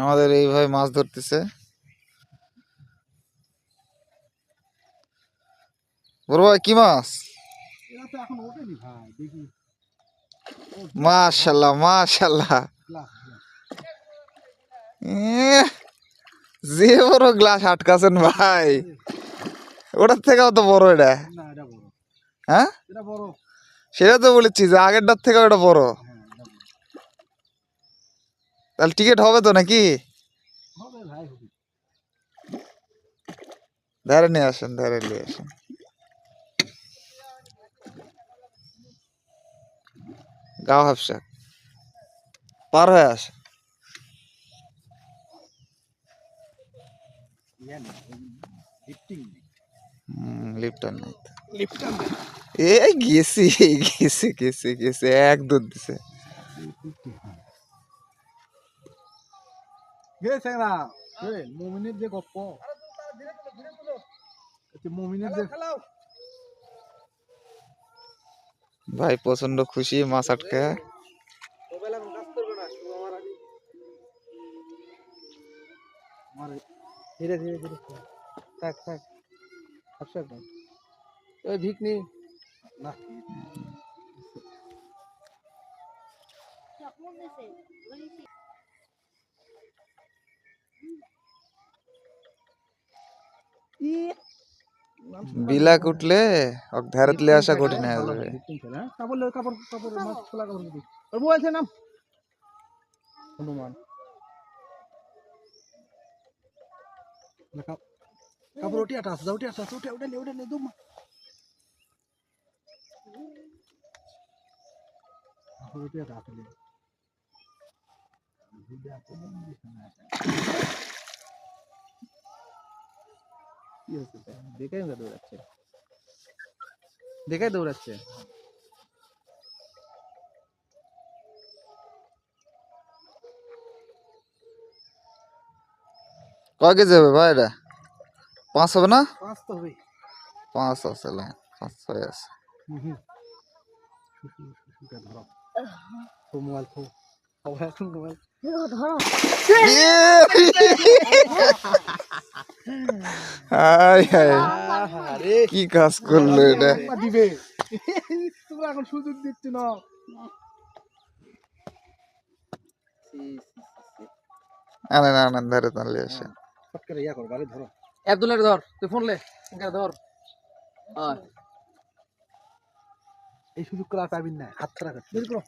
আমাদের এইভাবে মাছ ধরতেছে। বড় ভাই কি মাছ? মাশাআল্লাহ মাশাআল্লাহ, যে বড় গ্লাস আটকাছেন ভাই, ওটার থেকেও তো বড় এটা। হ্যাঁ সেটা তো বলেছি যে আগেরটার থেকে ওটা বড়। তাহলে টিকিট হবে তো নাকি? ধারে নিয়ে আসেন, ধারে নিয়ে আসেন। গাও হাফসা পার হয়ে আসে। লিফটার নাই, এই গেছি গেছি গেছি গেছি, এক দুধ দিছে। মুমিনের যে গপ্প, মুমিনের যে ভাই প্রচন্ড খুশি মাছ আটকে। ধীরে ধীরে ধীরে থাক থাক, ওই ভিক নি না। বিলাক উঠলে ধারে তুলে আসা কঠিন হয়ে যাবে। কাপড় কাপড় কাপড় মাছ খোলা কাপড় দিবি। ওর বলছে নাম হনুমান, কাপড় উঠে আটা আছে, উঠে আসা উঠে উঠে উঠে নে দুম উঠে আটা আছে। দেখে দৌড়াচ্ছে, দেখে দৌড়াচ্ছে। কয় কেজি হবে ভাই এটা? 5 হবে না? 5 তো হবে। 5 আছে, 5 6 আছে। ধরো তো মোবাইল তো মোবাইল ধরো। কি কাজ করলো এটা? দিবে তোমরা এখন সুযোগ দিচ্ছ না। আনেন আনেন, ধরে তাহলে আসে। ফটকে ইয়া কর, গাড়ি ধরো। আব্দুলের ধর, তুই ফোন লে, ধর। এই সুযোগ করে পাবিন না, হাত ছাড়া কর।